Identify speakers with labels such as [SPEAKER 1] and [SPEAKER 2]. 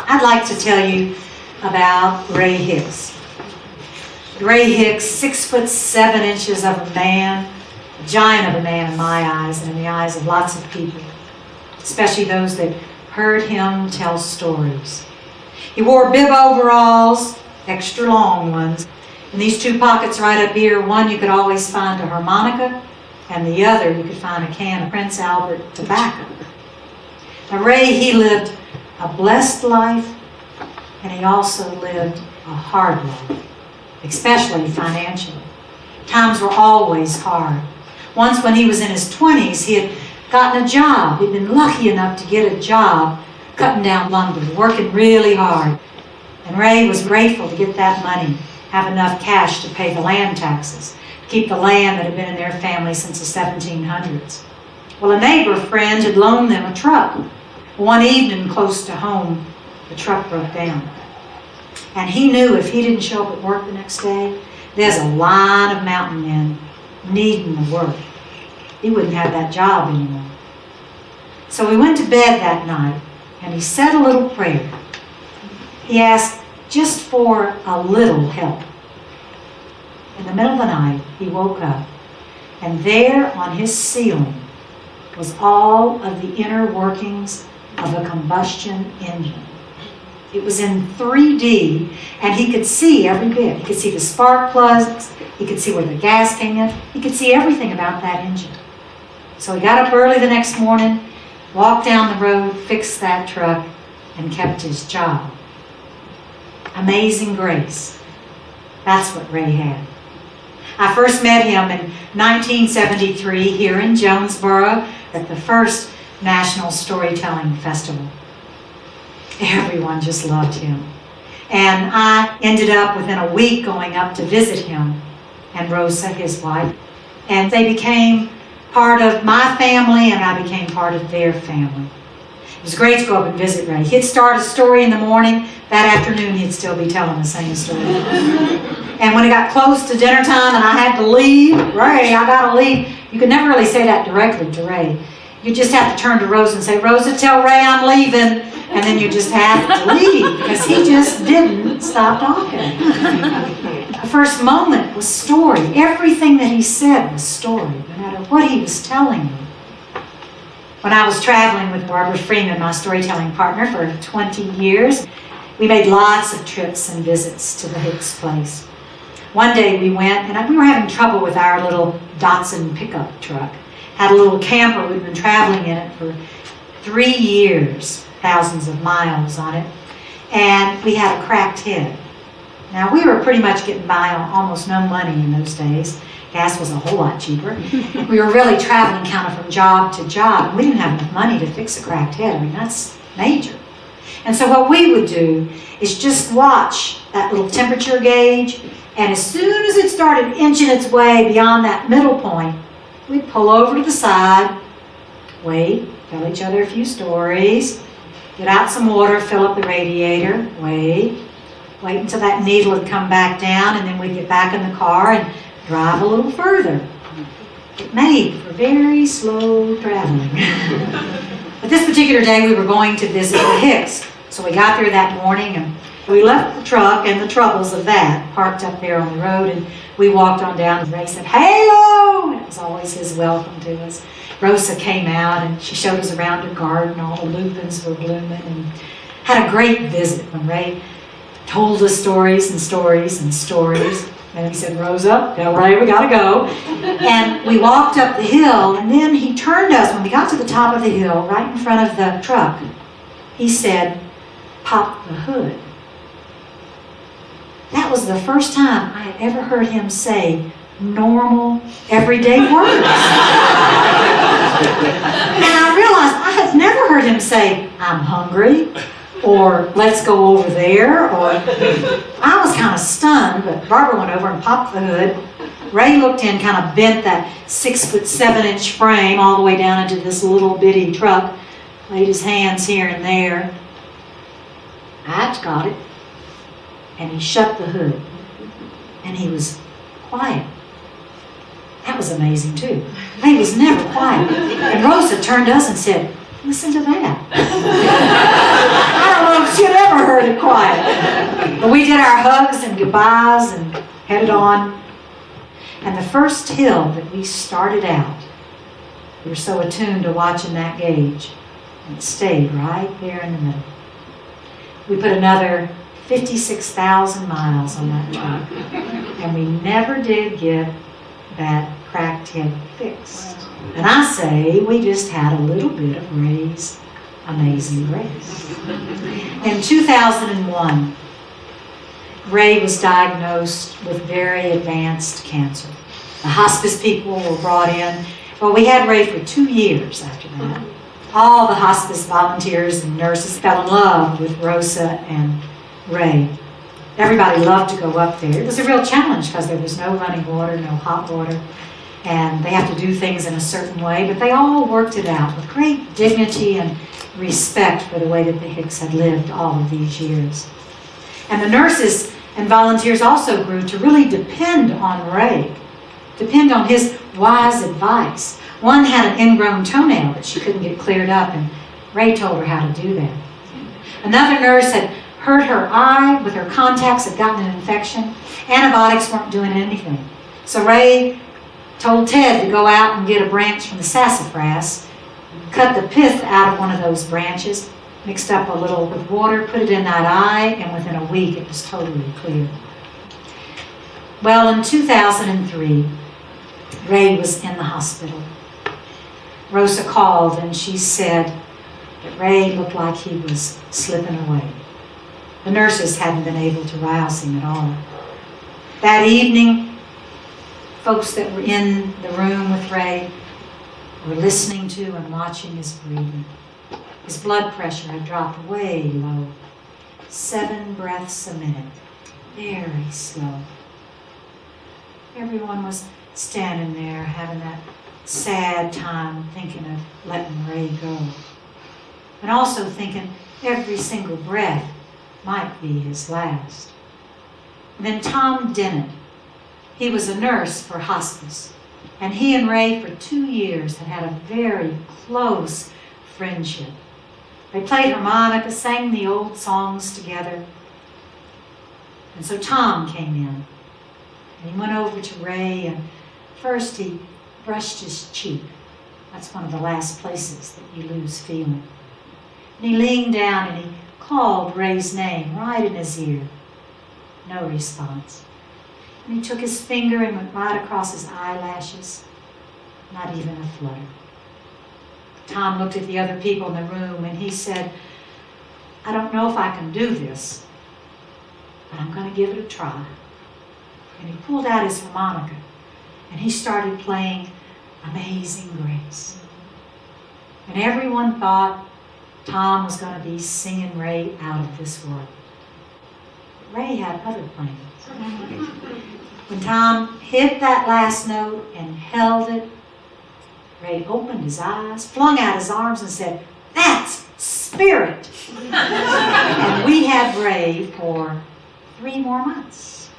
[SPEAKER 1] I'd like to tell you about Ray Hicks. Ray Hicks, 6'7" of a man, a giant of a man in my eyes and in the eyes of lots of people, especially those that heard him tell stories. He wore bib overalls, extra long ones. In these two pockets right up here, one you could always find a harmonica, and the other you could find a can of Prince Albert tobacco. Now Ray, he lived a blessed life, and he also lived a hard life, especially financially. Times were always hard. Once when he was in his 20s, he had gotten a job. He'd been lucky enough to get a job cutting down lumber, working really hard. And Ray was grateful to get that money, have enough cash to pay the land taxes, keep the land that had been in their family since the 1700s. Well, a neighbor friend had loaned them a truck. One evening close to home, the truck broke down. And he knew if he didn't show up at work the next day, there's a line of mountain men needing the work. He wouldn't have that job anymore. So he went to bed that night, and he said a little prayer. He asked just for a little help. In the middle of the night, he woke up, and there on his ceiling was all of the inner workings of a combustion engine. It was in 3D, and he could see every bit. He could see the spark plugs, he could see where the gas came in, he could see everything about that engine. So he got up early the next morning, walked down the road, fixed that truck, and kept his job. Amazing grace. That's what Ray had. I first met him in 1973 here in Jonesboro at the first National Storytelling Festival. Everyone just loved him. And I ended up within a week going up to visit him and Rosa, his wife. And they became part of my family, and I became part of their family. It was great to go up and visit Ray. He'd start a story in the morning. That afternoon, he'd still be telling the same story. And when it got close to dinner time and I had to leave, Ray, I gotta leave. You could never really say that directly to Ray. You just have to turn to Rosa and say, Rosa, tell Ray I'm leaving. And then you just have to leave because he just didn't stop talking. The first moment was story. Everything that he said was story, no matter what he was telling you. When I was traveling with Barbara Freeman, my storytelling partner, for 20 years, we made lots of trips and visits to the Hicks place. One day we went, and we were having trouble with our little Datsun pickup truck. Had a little camper. We'd been traveling in it for 3 years, thousands of miles on it, and we had a cracked head. Now, we were pretty much getting by on almost no money in those days. Gas was a whole lot cheaper. We were really traveling kind of from job to job, and we didn't have enough money to fix a cracked head. I mean, that's major. And so what we would do is just watch that little temperature gauge, and as soon as it started inching its way beyond that middle point, we'd pull over to the side, wait, tell each other a few stories, get out some water, fill up the radiator, wait until that needle would come back down, and then we'd get back in the car and drive a little further. It made for very slow traveling. But this particular day we were going to visit the Hicks. So we got there that morning and we left the truck and the troubles of that parked up there on the road, and we walked on down, and Ray said, "Hello!" And it was always his welcome to us. Rosa came out and she showed us around her garden. All the lupins were blooming, and had a great visit when Ray told us stories and stories and stories. And he said, "Rosa, tell Ray we gotta go." And we walked up the hill, and then he turned us, when we got to the top of the hill, right in front of the truck, he said, "Pop the hood." That was the first time I had ever heard him say normal, everyday words. And I realized I had never heard him say, "I'm hungry," or "let's go over there," or I was kind of stunned, but Barbara went over and popped the hood. Ray looked in, kind of bent that 6'7" frame all the way down into this little bitty truck, laid his hands here and there. I got it. And he shut the hood. And he was quiet. That was amazing too. Ray was never quiet. And Rosa turned to us and said, "Listen to that." I don't know if she had ever quiet. But we did our hugs and goodbyes and headed on. And the first hill that we started out, we were so attuned to watching that gauge, and it stayed right there in the middle. We put another 56,000 miles on that truck, and we never did get that cracked head fixed. And I say we just had a little bit of Ray's amazing grace. In 2001, Ray was diagnosed with very advanced cancer. The hospice people were brought in. Well, we had Ray for 2 years after that. All the hospice volunteers and nurses fell in love with Rosa and Ray. Everybody loved to go up there. It was a real challenge because there was no running water, no hot water, and they have to do things in a certain way, but they all worked it out with great dignity and respect for the way that the Hicks had lived all of these years. And the nurses and volunteers also grew to really depend on Ray, depend on his wise advice. One had an ingrown toenail that she couldn't get cleared up, and Ray told her how to do that. Another nurse had hurt her eye with her contacts, had gotten an infection. Antibiotics weren't doing anything. So Ray told Ted to go out and get a branch from the sassafras, cut the pith out of one of those branches, mixed up a little with water, put it in that eye, and within a week it was totally clear. Well, in 2003, Ray was in the hospital. Rosa called and she said that Ray looked like he was slipping away. The nurses hadn't been able to rouse him at all. That evening, folks that were in the room with Ray were listening to and watching his breathing. His blood pressure had dropped way low. 7 breaths a minute. Very slow. Everyone was standing there having that sad time thinking of letting Ray go. And also thinking every single breath might be his last. And then Tom Dennett, he was a nurse for hospice. And he and Ray for 2 years had had a very close friendship. They played harmonica, sang the old songs together. And so Tom came in. And he went over to Ray, and first he brushed his cheek. That's one of the last places that you lose feeling. And he leaned down and he called Ray's name right in his ear. No response. And he took his finger and went right across his eyelashes. Not even a flutter. Tom looked at the other people in the room and he said, I don't know if I can do this, but I'm going to give it a try. And he pulled out his harmonica and he started playing Amazing Grace. And everyone thought Tom was going to be singing Ray out of this world. But Ray had other plans. When Tom hit that last note and held it, Ray opened his eyes, flung out his arms and said, "That's spirit." And we had Ray for 3 more months.